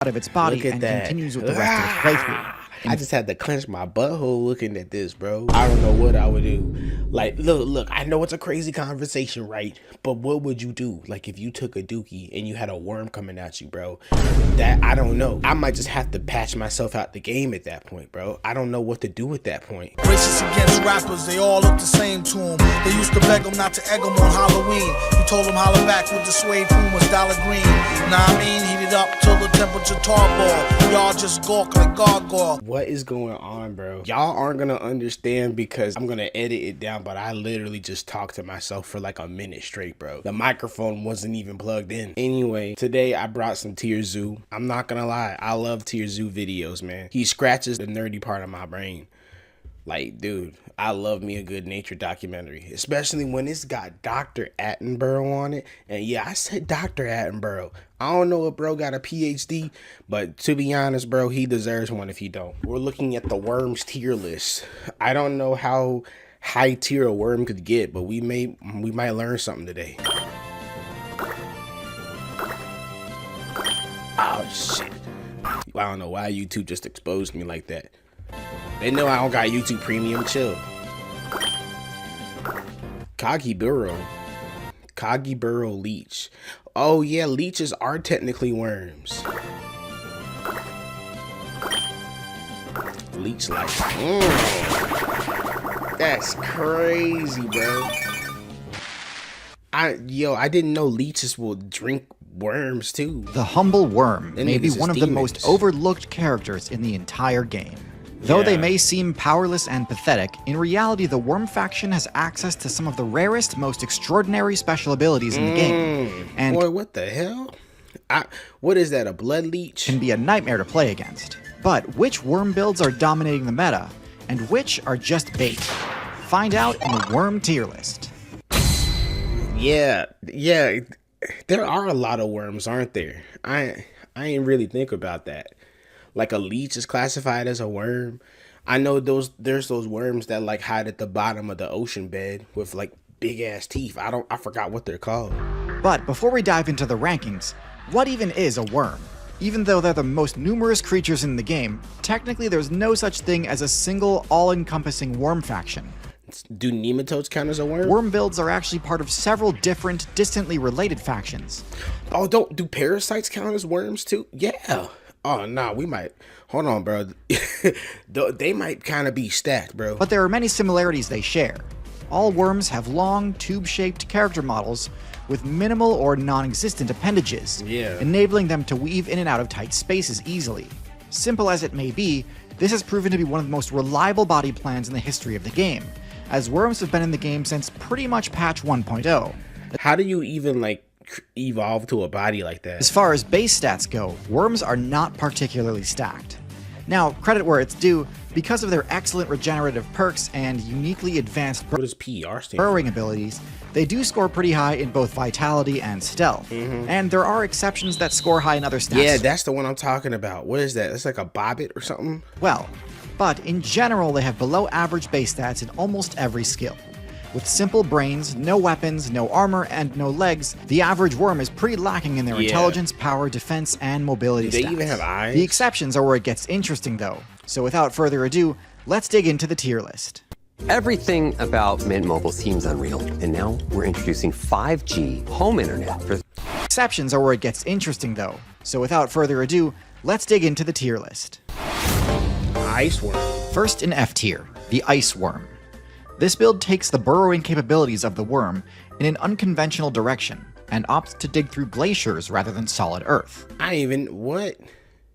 out of its body and continues with the rest of its playthrough. I just had to clench my butthole looking at this, bro. I don't know what I would do. Like, look, I know it's a crazy conversation, right? But what would you do? Like, if you took a dookie and you had a worm coming at you, bro? That, I don't know. I might just have to patch myself out the game at that point, bro. I don't know what to do at that point. Racist against rappers, they all look the same to him. They used to beg him not to egg him on Halloween. He told him holler back with the suede Pumas, dollar green. Nah, I mean, heated up till the temperature tarball. Y'all just gawk like gargoyle. What is going on, bro? Y'all aren't gonna understand because I'm gonna edit it down, but I literally just talked to myself for like a minute straight, bro. The microphone wasn't even plugged in. Anyway, today I brought some Tierzoo. I'm not gonna lie, I love Tierzoo videos, man. He scratches the nerdy part of my brain. Like, dude, I love me a good nature documentary, especially when it's got Dr. Attenborough on it. And yeah, I said Dr. Attenborough. I don't know if bro got a PhD, but to be honest, bro, he deserves one if he don't. We're looking at the worms tier list. I don't know how high tier a worm could get, but we might learn something today. Oh, shit. I don't know why YouTube just exposed me like that. They know I don't got YouTube Premium. Chill. Kagiburo leech. Oh yeah, leeches are technically worms. Leech life. That's crazy, bro. I didn't know leeches will drink worms too. The humble worm may be one of the most overlooked characters in the entire game. Though they may seem powerless and pathetic, in reality the worm faction has access to some of the rarest, most extraordinary special abilities in the game. And boy, what the hell? What is that, a blood leech? Can be a nightmare to play against. But which worm builds are dominating the meta, and which are just bait? Find out in the worm tier list. Yeah, there are a lot of worms, aren't there? I ain't really think about that. Like a leech is classified as a worm. I know there's those worms that like hide at the bottom of the ocean bed with like big ass teeth. I forgot what they're called. But before we dive into the rankings, what even is a worm? Even though they're the most numerous creatures in the game, technically there's no such thing as a single all-encompassing worm faction. Do nematodes count as a worm? Worm builds are actually part of several different, distantly related factions. Oh, do parasites count as worms too? Yeah. Oh, nah, we might. Hold on, bro. They might kind of be stacked, bro. But there are many similarities they share. All worms have long, tube-shaped character models with minimal or non-existent appendages, enabling them to weave in and out of tight spaces easily. Simple as it may be, this has proven to be one of the most reliable body plans in the history of the game, as worms have been in the game since pretty much patch 1.0. How do you even, like, evolve to a body like that? As far as base stats go, worms are not particularly stacked. Now, credit where it's due, because of their excellent regenerative perks and uniquely advanced burrowing abilities, they do score pretty high in both vitality and stealth. And there are exceptions that score high in other stats. Yeah, that's the one I'm talking about. What is that? It's like a bobbit or something? Well, but in general, they have below average base stats in almost every skill. With simple brains, no weapons, no armor, and no legs, the average worm is pretty lacking in their intelligence, power, defense, and mobility stats. Do they even have eyes? The exceptions are where it gets interesting, though. So without further ado, let's dig into the tier list. Everything about Mint Mobile seems unreal, and now we're introducing 5G home internet for... Exceptions are where it gets interesting, though. So without further ado, let's dig into the tier list. Ice worm. First in F tier, the ice worm. This build takes the burrowing capabilities of the worm in an unconventional direction, and opts to dig through glaciers rather than solid earth. What?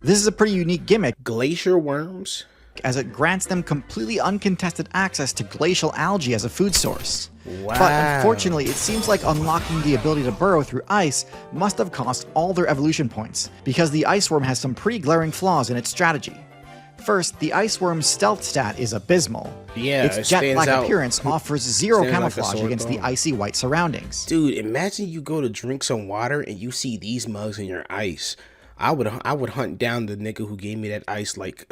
This is a pretty unique gimmick, Glacier worms? as it grants them completely uncontested access to glacial algae as a food source. Wow. But unfortunately, it seems like unlocking the ability to burrow through ice must have cost all their evolution points, because the ice worm has some pretty glaring flaws in its strategy. First, the ice worm's stealth stat is abysmal. Yeah, its jet-like appearance offers zero camouflage like against the icy white surroundings. Dude, imagine you go to drink some water and you see these mugs in your ice. I would hunt down the nigga who gave me that ice like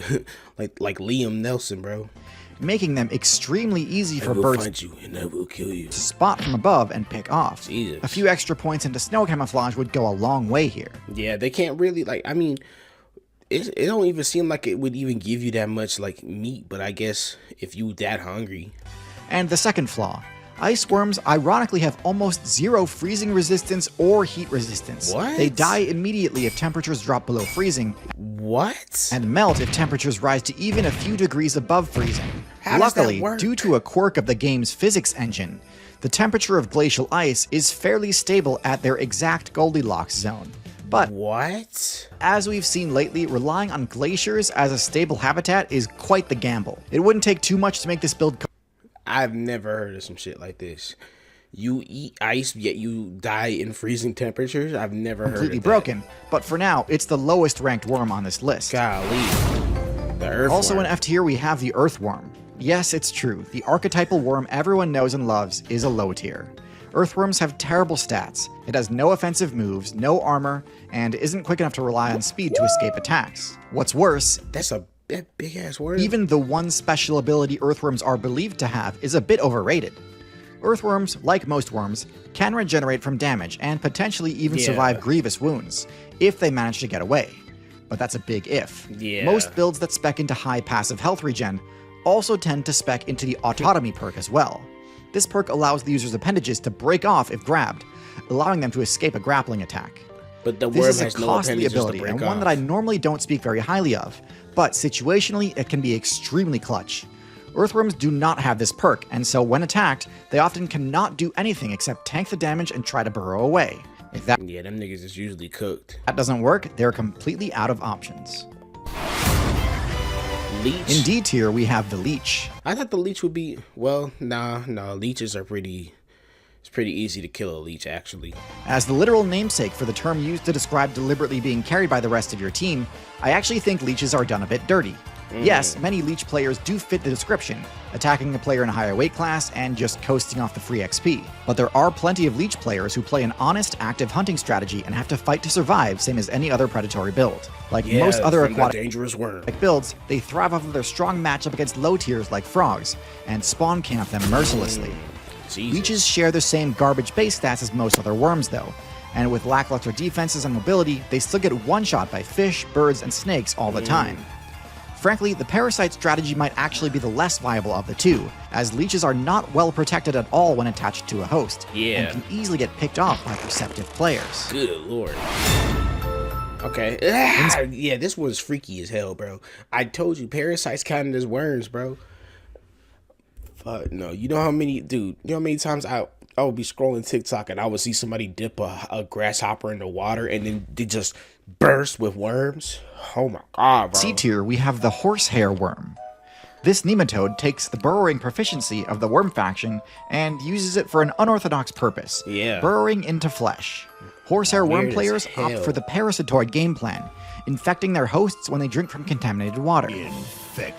like Liam Nelson, bro. Making them extremely easy for birds find you and I will kill you to spot from above and pick off. Jesus. A few extra points into snow camouflage would go a long way here. Yeah, they can't really, like, I mean, it don't even seem like it would even give you that much like meat, but I guess if you that hungry. And the second flaw, ice worms ironically have almost zero freezing resistance or heat resistance. What? They die immediately if temperatures drop below freezing. What? And melt if temperatures rise to even a few degrees above freezing. How does that Luckily, work? due to a quirk of the game's physics engine, the temperature of glacial ice is fairly stable at their exact Goldilocks zone. But what? as we've seen lately, relying on glaciers as a stable habitat is quite the gamble. It wouldn't take too much to make this build. I've never heard of some shit like this. You eat ice, yet you die in freezing temperatures? I've never heard of that. Completely broken, but for now, it's the lowest ranked worm on this list. Golly. The earthworm. Also in F tier, we have the earthworm. Yes, it's true, the archetypal worm everyone knows and loves is a low tier. Earthworms have terrible stats. It has no offensive moves, no armor, and isn't quick enough to rely on speed to escape attacks. What's worse, That's a big ass word. even the one special ability earthworms are believed to have is a bit overrated. Earthworms, like most worms, can regenerate from damage and potentially even survive grievous wounds, if they manage to get away. But that's a big if. Yeah. Most builds that spec into high passive health regen also tend to spec into the autonomy perk as well. This perk allows the user's appendages to break off if grabbed, allowing them to escape a grappling attack. But the worm This is a has no costly appendages to ability, break and one that off. I normally don't speak very highly of, but situationally it can be extremely clutch. Earthworms do not have this perk, and so when attacked, they often cannot do anything except tank the damage and try to burrow away. If that Yeah, them niggas is usually cooked. doesn't work, they're completely out of options. Leech? In D tier, we have the Leech. I thought the leech would be, well, nah, leeches are pretty, it's pretty easy to kill a leech, actually. As the literal namesake for the term used to describe deliberately being carried by the rest of your team, I actually think leeches are done a bit dirty. Yes, many leech players do fit the description, attacking a player in a higher weight class and just coasting off the free XP. But there are plenty of leech players who play an honest, active hunting strategy and have to fight to survive, same as any other predatory build. Like most other from the aquatic dangerous worm. builds, they thrive off of their strong matchup against low tiers like frogs, and spawn camp them mercilessly. Jesus. Leeches share the same garbage base stats as most other worms though, and with lackluster defenses and mobility, they still get one-shot by fish, birds, and snakes all the time. Frankly, the parasite strategy might actually be the less viable of the two, as leeches are not well protected at all when attached to a host, and can easily get picked off by perceptive players. Good lord. Okay. Yeah, this one's freaky as hell, bro. I told you, parasites counted as worms, bro. Fuck no. You know how many times I would be scrolling TikTok and I would see somebody dip a grasshopper in the water and then they just burst with worms? Oh my god, bro. C tier, we have the horsehair worm. This nematode takes the burrowing proficiency of the worm faction and uses it for an unorthodox purpose, burrowing into flesh. Horsehair worm players opt for the parasitoid game plan, infecting their hosts when they drink from contaminated water.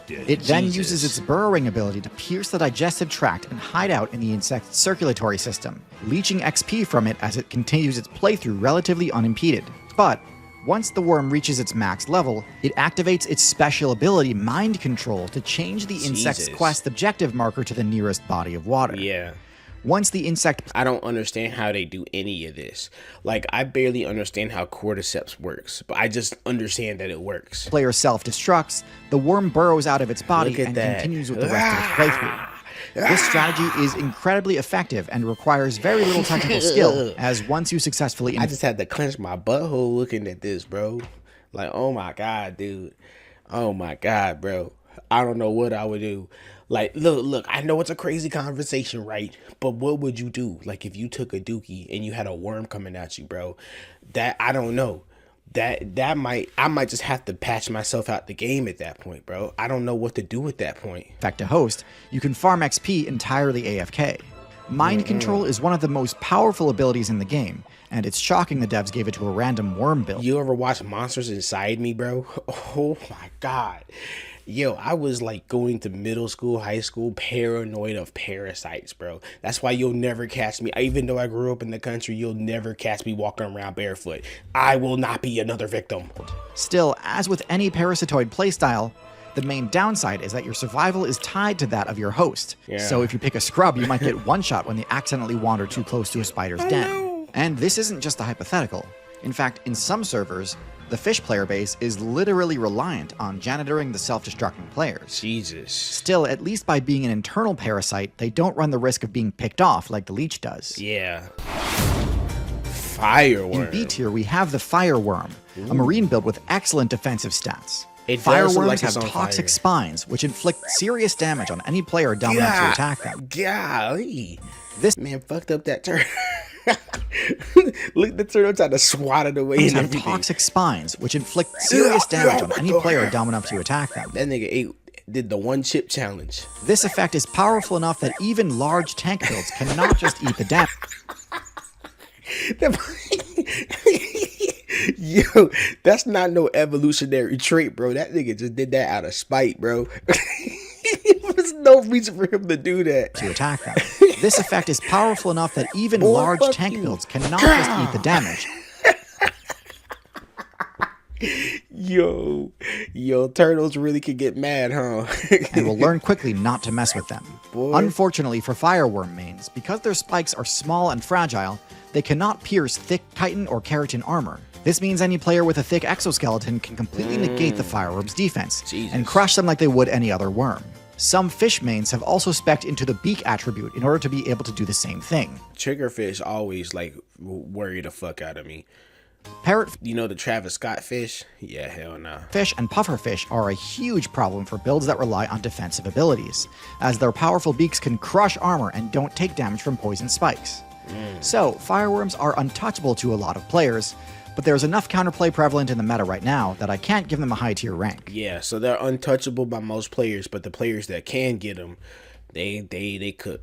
It then uses its burrowing ability to pierce the digestive tract and hide out in the insect's circulatory system, leeching XP from it as it continues its playthrough relatively unimpeded. But once the worm reaches its max level, it activates its special ability, Mind Control, to change the insect's quest objective marker to the nearest body of water. Once the insect... I don't understand how they do any of this. Like, I barely understand how cordyceps works, but I just understand that it works. Player self-destructs, the worm burrows out of its body and continues with the rest of its playthrough. This strategy is incredibly effective and requires very little technical skill, as once you successfully... I just had to clench my butthole looking at this, bro. Like, oh my god, dude. Oh my god, bro. I don't know what I would do. Like, look, I know it's a crazy conversation, right? But what would you do? Like, if you took a dookie and you had a worm coming at you, bro? That, I don't know. I might just have to patch myself out the game at that point, bro. I don't know what to do at that point. Infect a host, you can farm XP entirely AFK. Mind Control is one of the most powerful abilities in the game, and it's shocking the devs gave it to a random worm build. You ever watch Monsters Inside Me, bro? Oh my god. Yo, I was like going to middle school, high school, paranoid of parasites, bro. That's why you'll never catch me. Even though I grew up in the country, you'll never catch me walking around barefoot. I will not be another victim. Still, as with any parasitoid playstyle, the main downside is that your survival is tied to that of your host. So if you pick a scrub, you might get one shot when they accidentally wander too close to a spider's den. And this isn't just a hypothetical. In fact, in some servers, The fish player base is literally reliant on janitoring the self-destructing players. Jesus. Still, at least by being an internal parasite, they don't run the risk of being picked off like the leech does. Yeah. Fireworm. In B tier, we have the Fireworm, a marine build with excellent defensive stats. It does look Fireworms like it's have on toxic fire. spines, which inflict serious damage on any player dumb enough to attack them. Golly. This Man fucked up that turtle. Look, the turtle tried to swat it away and have everything. toxic spines, which inflict serious damage on any player dumb enough to attack them. That nigga did the one chip challenge. This effect is powerful enough that even large tank builds cannot just eat the damage. Yo, that's not no evolutionary trait, bro. That nigga just did that out of spite, bro. There's no reason for him to do that. To attack them. This effect is powerful enough that even Boy, large fuck tank you. builds cannot just eat the damage. Yo, turtles really could get mad, huh? And will learn quickly not to mess with them. Boy. Unfortunately for Fireworm mains, because their spikes are small and fragile, they cannot pierce thick chitin or keratin armor. This means any player with a thick exoskeleton can completely negate the Fireworm's defense Jesus. and crush them like they would any other worm. Some fish mains have also spec'd into the beak attribute in order to be able to do the same thing. Triggerfish always like worry the fuck out of me. Parrotfish You know the Travis Scott fish? Yeah, hell nah. and pufferfish are a huge problem for builds that rely on defensive abilities, as their powerful beaks can crush armor and don't take damage from poison spikes. So, Fireworms are untouchable to a lot of players, but there's enough counterplay prevalent in the meta right now that I can't give them a high tier rank. Yeah, so they're untouchable by most players, but the players that can get them, they could.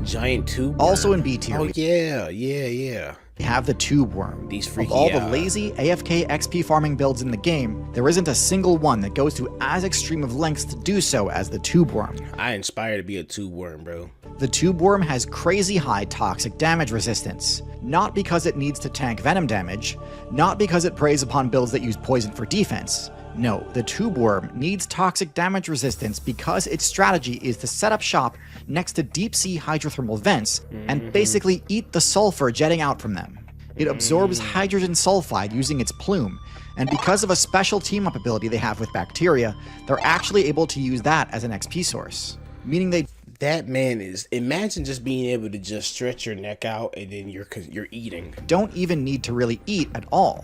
Giant tube. Also in B tier, Oh we yeah. have the Tube Worm. These Of freaky all the lazy AFK XP farming builds in the game, there isn't a single one that goes to as extreme of lengths to do so as the Tube Worm. I inspire to be a tube worm, bro. The Tube Worm has crazy high toxic damage resistance, not because it needs to tank venom damage, not because it preys upon builds that use poison for defense. No, the Tube Worm needs toxic damage resistance because its strategy is to set up shop next to deep sea hydrothermal vents and basically eat the sulfur jetting out from them. It absorbs hydrogen sulfide using its plume, and because of a special team-up ability they have with bacteria, they're actually able to use that as an XP source, meaning they That man is. Imagine just being able to just stretch your neck out and then you're eating. don't even need to really eat at all.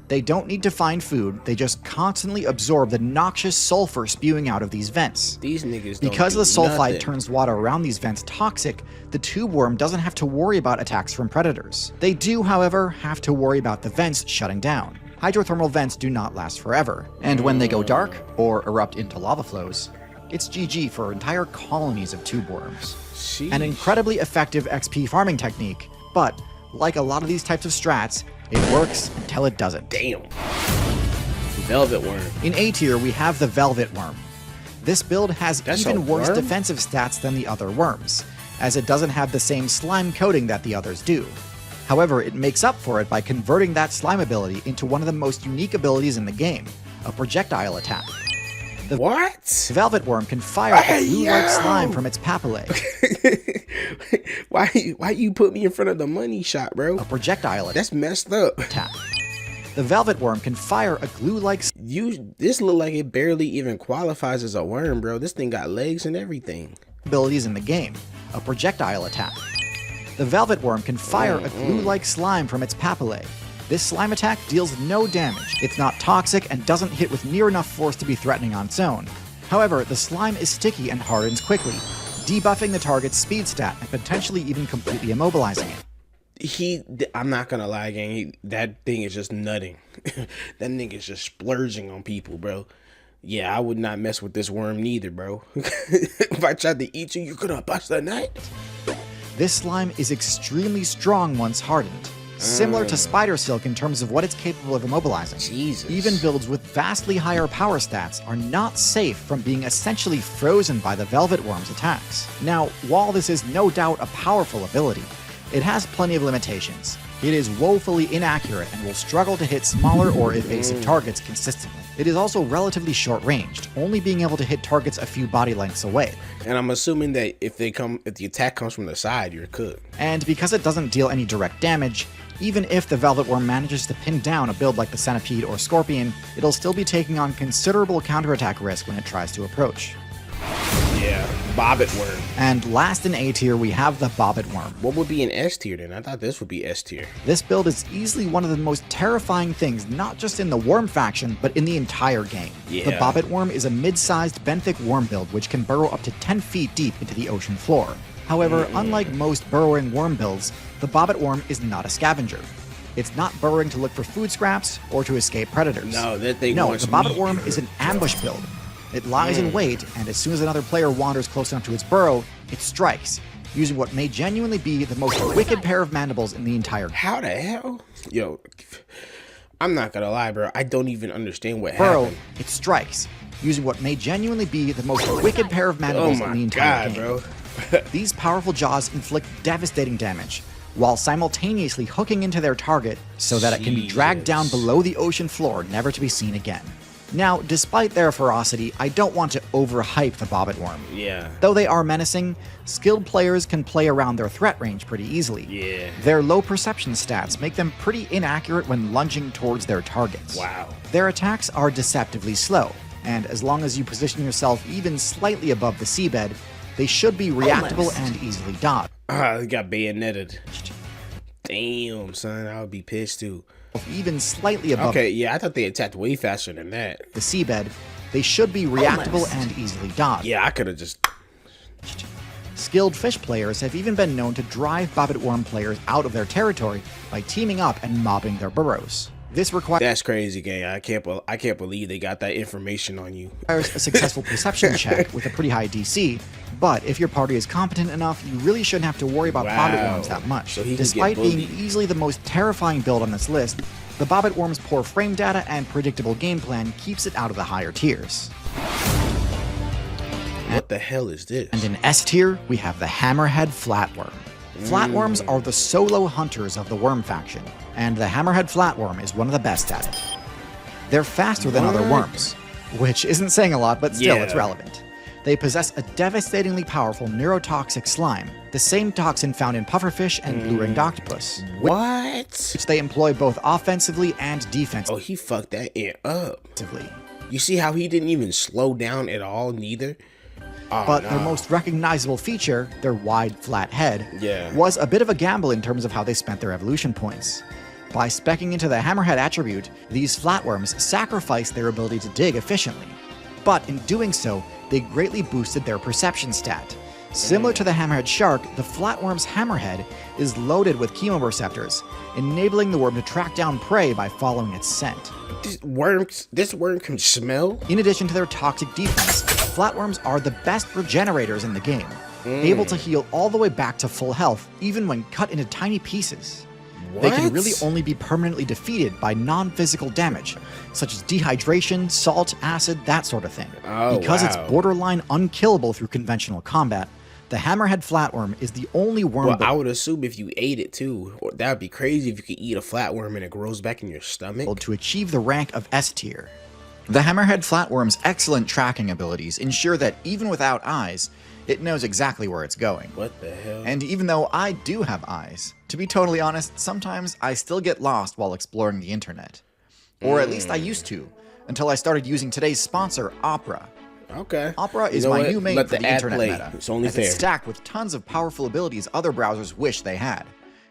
They don't need to find food, they just constantly absorb the noxious sulfur spewing out of these vents. These niggas don't Because do the sulfide nothing. turns water around these vents toxic, the Tube Worm doesn't have to worry about attacks from predators. They do, however, have to worry about the vents shutting down. Hydrothermal vents do not last forever, and when they go dark, or erupt into lava flows, it's GG for entire colonies of Tube Worms. Sheesh. An incredibly effective XP farming technique, but like a lot of these types of strats, it works until it doesn't. Damn. Velvet worm. In A tier, we have the Velvet Worm. This build has That's a even worse worm? defensive stats than the other worms, as it doesn't have the same slime coating that the others do. However, it makes up for it by converting that slime ability into one of the most unique abilities in the game, a projectile attack. What? The Velvet Worm can fire a glue-like yo! slime from its papillae. Why you put me in front of the money shot, bro? A projectile That's messed up. attack. The Velvet Worm can fire a glue-like This look like it barely even qualifies as a worm, bro. This thing got legs and everything. abilities in the game, a projectile attack. The Velvet Worm can fire a glue-like slime from its papillae. This slime attack deals no damage. It's not toxic and doesn't hit with near enough force to be threatening on its own. However, the slime is sticky and hardens quickly, debuffing the target's speed stat and potentially even completely immobilizing it. I'm not gonna lie, gang. That thing is just nutting. That nigga's just splurging on people, bro. Yeah, I would not mess with this worm neither, bro. If I tried to eat you, you're gonna bust a nut. This slime is extremely strong once hardened, similar to spider silk in terms of what it's capable of immobilizing. Jesus. Even builds with vastly higher power stats are not safe from being essentially frozen by the Velvet Worm's attacks. Now, while this is no doubt a powerful ability, it has plenty of limitations. It is woefully inaccurate and will struggle to hit smaller or evasive targets consistently. It is also relatively short-ranged, only being able to hit targets a few body lengths away. And I'm assuming that if the attack comes from the side, you're cooked. And because it doesn't deal any direct damage, Even if the Velvet Worm manages to pin down a build like the Centipede or Scorpion, it'll still be taking on considerable counterattack risk when it tries to approach. Yeah, Bobbit Worm. And last in A tier, we have the Bobbit Worm. What would be an S tier then? I thought this would be S tier. This build is easily one of the most terrifying things, not just in the Worm faction, but in the entire game. Yeah. The Bobbit Worm is a mid-sized benthic worm build which can burrow up to 10 feet deep into the ocean floor. However, unlike most burrowing worm builds, the Bobbit Worm is not a scavenger. It's not burrowing to look for food scraps or to escape predators. No, that thing No, wants the Bobbit meat. Worm is an ambush build. It lies in wait, and as soon as another player wanders close enough to its burrow, it strikes, using what may genuinely be the most wicked pair of mandibles in the entire game. How the hell? Yo, I'm not gonna lie, bro. I don't even understand what Burrow, happened. it strikes, using what may genuinely be the most wicked pair of mandibles Oh in the my entire god, game. bro. These powerful jaws inflict devastating damage, while simultaneously hooking into their target so that it can be dragged down below the ocean floor, never to be seen again. Now, despite their ferocity, I don't want to overhype the Bobbit Worm. Yeah. Though they are menacing, skilled players can play around their threat range pretty easily. Yeah. Their low perception stats make them pretty inaccurate when lunging towards their targets. Wow. Their attacks are deceptively slow, and as long as you position yourself even slightly above the seabed, they should be reactable and easily dodged. They got bayoneted. Damn, son, I would be pissed too. Even slightly above Okay, yeah, I thought they attacked way faster than that. the seabed, they should be reactable and easily dodged. Yeah, I could have just... Skilled fish players have even been known to drive Bobbit Worm players out of their territory by teaming up and mobbing their burrows. This requires That's crazy, gang. I can't believe they got that information on you. a successful perception check with a pretty high DC, but if your party is competent enough, you really shouldn't have to worry about Bobbit Wow. Worms that much. So he can Despite get being bullied. easily the most terrifying build on this list, the Bobbit Worm's poor frame data and predictable game plan keeps it out of the higher tiers. What the hell is this? And in S tier, we have the Hammerhead Flatworm. Flatworms are the solo hunters of the Worm faction, and the Hammerhead Flatworm is one of the best at it. They're faster than other worms, which isn't saying a lot, but still it's Yeah. relevant. They possess a devastatingly powerful neurotoxic slime, the same toxin found in pufferfish and blue-ringed octopus, What? which they employ both offensively and Oh, defensively. he fucked that ant up. You see how he didn't even slow down at all, neither? Oh, But their nah. most recognizable feature, their wide, flat head, Yeah. was a bit of a gamble in terms of how they spent their evolution points. By speccing into the Hammerhead attribute, these flatworms sacrificed their ability to dig efficiently. But in doing so, they greatly boosted their perception stat. Similar to the Hammerhead shark, the flatworm's hammerhead is loaded with chemoreceptors, enabling the worm to track down prey by following its scent. This worm can smell? In addition to their toxic defense, flatworms are the best regenerators in the game, able to heal all the way back to full health, even when cut into tiny pieces. They can What? really only be permanently defeated by non-physical damage, such as dehydration, salt, acid, that sort of thing. Oh, Because it's wow. borderline unkillable through conventional combat, the Hammerhead Flatworm is the only worm Well, I would assume if you ate it too. That would be crazy if you could eat a flatworm and it grows back in your stomach. to achieve the rank of S tier. The Hammerhead Flatworm's excellent tracking abilities ensure that even without eyes, it knows exactly where it's going. What the hell? And even though I do have eyes, to be totally honest, sometimes I still get lost while exploring the internet. Or at least I used to, until I started using today's sponsor, Opera. Okay. Opera is You know my what? new mate Let for the the ad internet play. meta, It's only as fair. it's stacked with tons of powerful abilities other browsers wish they had.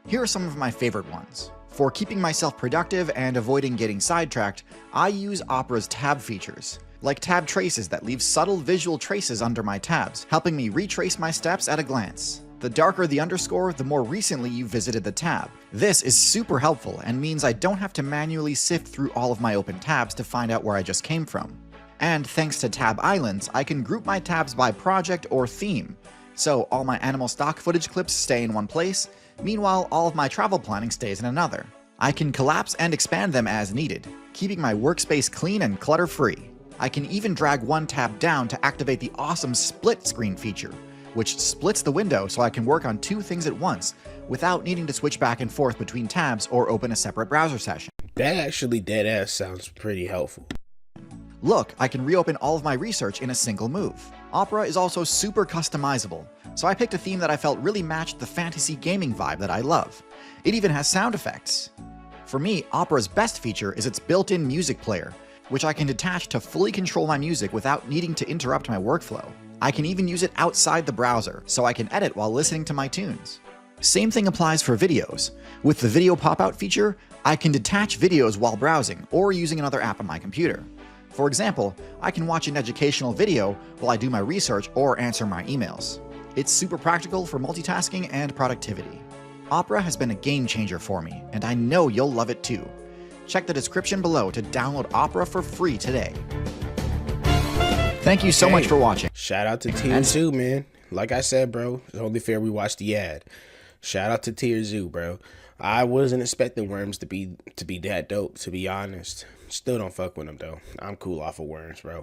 Here are some of my favorite ones. For keeping myself productive and avoiding getting sidetracked, I use Opera's tab features, like tab traces that leave subtle visual traces under my tabs, helping me retrace my steps at a glance. The darker the underscore, the more recently you visited the tab. This is super helpful and means I don't have to manually sift through all of my open tabs to find out where I just came from. And thanks to Tab Islands, I can group my tabs by project or theme. So all my animal stock footage clips stay in one place, meanwhile all of my travel planning stays in another. I can collapse and expand them as needed, keeping my workspace clean and clutter-free. I can even drag one tab down to activate the awesome split screen feature, which splits the window so I can work on two things at once without needing to switch back and forth between tabs or open a separate browser session. That actually dead ass sounds pretty helpful. Look, I can reopen all of my research in a single move. Opera is also super customizable, so I picked a theme that I felt really matched the fantasy gaming vibe that I love. It even has sound effects. For me, Opera's best feature is its built-in music player, which I can detach to fully control my music without needing to interrupt my workflow. I can even use it outside the browser, so I can edit while listening to my tunes. Same thing applies for videos. With the video pop-out feature, I can detach videos while browsing or using another app on my computer. For example, I can watch an educational video while I do my research or answer my emails. It's super practical for multitasking and productivity. Opera has been a game changer for me, and I know you'll love it too. Check the description below to download Opera for free today. Thank you so much for watching. Shout out to Tierzoo, man. Like I said, bro, it's only fair we watch the ad. Shout out to Tierzoo, bro. I wasn't expecting Worms to be that dope, to be honest. Still don't fuck with them, though. I'm cool off of Worms, bro.